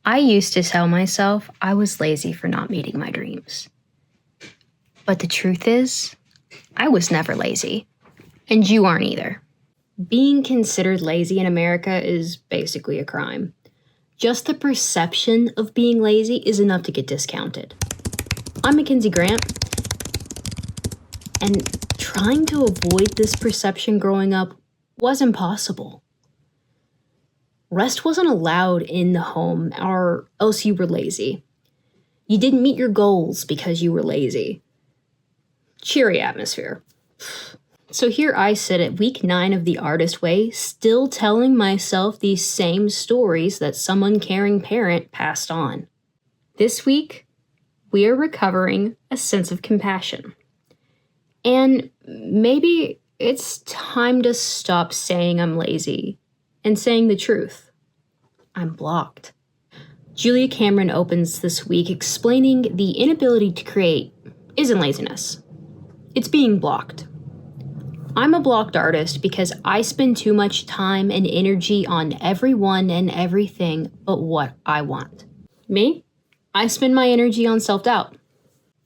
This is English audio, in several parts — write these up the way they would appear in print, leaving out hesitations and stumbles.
I used to tell myself I was lazy for not meeting my dreams. But the truth is, I was never lazy. And you aren't either. Being considered lazy in America is basically a crime. Just the perception of being lazy is enough to get discounted. I'm Makensi Grant, and trying to avoid this perception growing up was impossible. Rest wasn't allowed in the home, or else you were lazy. You didn't meet your goals because you were lazy. Cheery atmosphere. So here I sit at week 9 of The Artist Way, still telling myself these same stories that some uncaring parent passed on. This week, we are recovering a sense of compassion. And maybe it's time to stop saying I'm lazy and saying the truth. I'm blocked. Julia Cameron opens this week explaining the inability to create isn't laziness. It's being blocked. I'm a blocked artist because I spend too much time and energy on everyone and everything but what I want. Me? I spend my energy on self-doubt.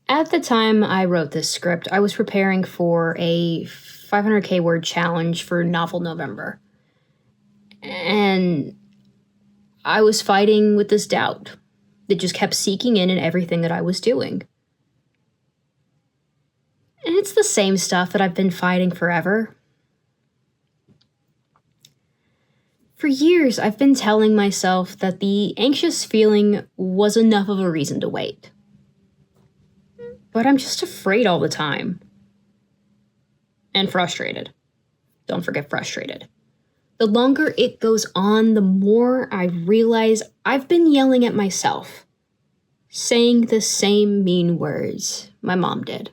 At the time I wrote this script, I was preparing for a 500k word challenge for Novel November. And I was fighting with this doubt that just kept seeking in everything that I was doing. And it's the same stuff that I've been fighting forever. For years, I've been telling myself that the anxious feeling was enough of a reason to wait. But I'm just afraid all the time. And frustrated. Don't forget frustrated. The longer it goes on, the more I realize I've been yelling at myself, saying the same mean words my mom did.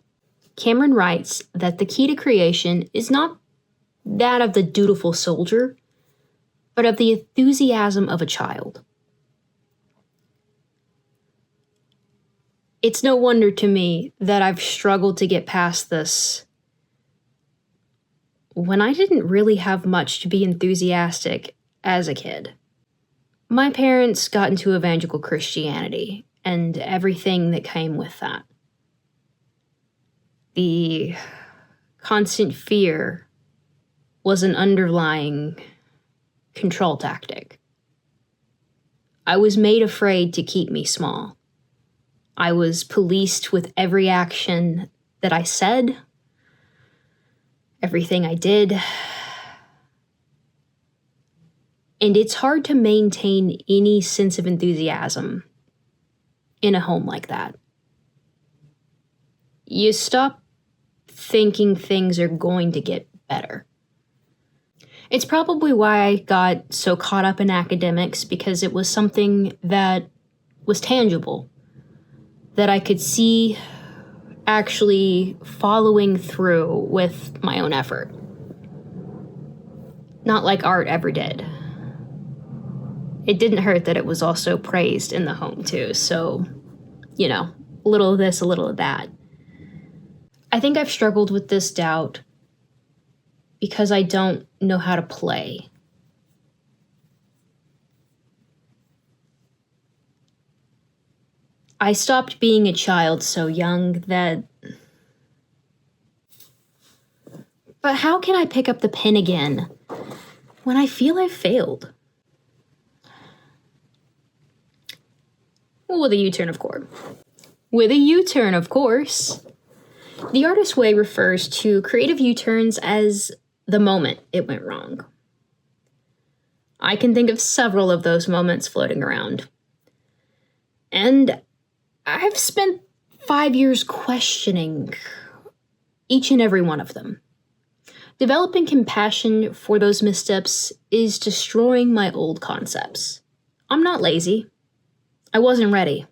Cameron writes that the key to creation is not that of the dutiful soldier, but of the enthusiasm of a child. It's no wonder to me that I've struggled to get past this when I didn't really have much to be enthusiastic as a kid. My parents got into evangelical Christianity and everything that came with that. The constant fear was an underlying control tactic. I was made afraid to keep me small. I was policed with every action that I said, everything I did. And it's hard to maintain any sense of enthusiasm in a home like that. You stop thinking things are going to get better. It's probably why I got so caught up in academics, because it was something that was tangible, that I could see actually following through with my own effort. Not like art ever did. It didn't hurt that it was also praised in the home too, so, a little of this, a little of that. I think I've struggled with this doubt because I don't know how to play. I stopped being a child so young that... But how can I pick up the pen again when I feel I've failed? Well, with a U-turn, of course. With a U-turn, of course. The Artist Way refers to creative U-turns as the moment it went wrong. I can think of several of those moments floating around. And I've spent 5 years questioning each and every one of them. Developing compassion for those missteps is destroying my old concepts. I'm not lazy. I wasn't ready.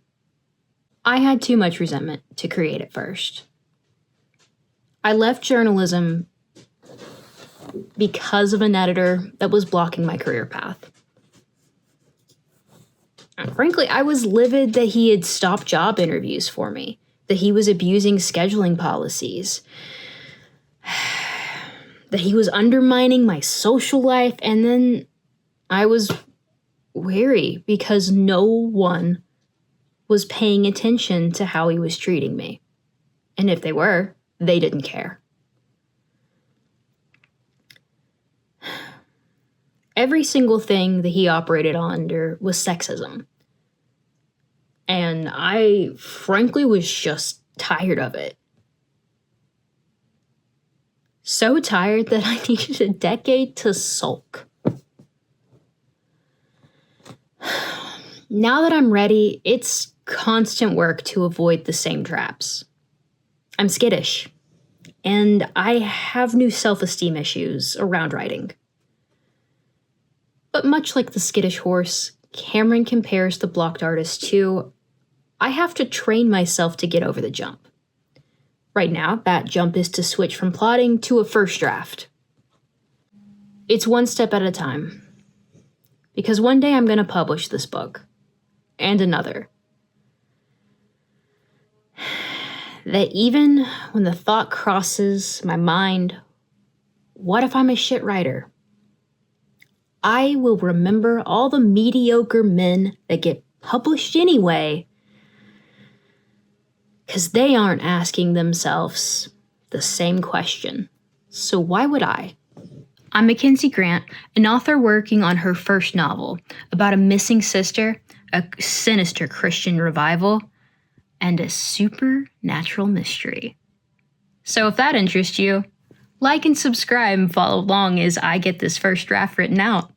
I had too much resentment to create at first. I left journalism because of an editor that was blocking my career path. And frankly, I was livid that he had stopped job interviews for me, that he was abusing scheduling policies, that he was undermining my social life, and then I was wary because no one was paying attention to how he was treating me. And if they were, they didn't care. Every single thing that he operated under was sexism. And I frankly was just tired of it. So tired that I needed a decade to sulk. Now that I'm ready, it's constant work to avoid the same traps. I'm skittish, and I have new self-esteem issues around writing. But much like the skittish horse, Cameron compares the blocked artist to, I have to train myself to get over the jump. Right now, that jump is to switch from plotting to a first draft. It's one step at a time. Because one day I'm going to publish this book. And another. That even when the thought crosses my mind, what if I'm a shit writer? I will remember all the mediocre men that get published anyway, because they aren't asking themselves the same question. So why would I? I'm Makensi Grant, an author working on her first novel about a missing sister, a sinister Christian revival, and a supernatural mystery. So if that interests you, like and subscribe and follow along as I get this first draft written out.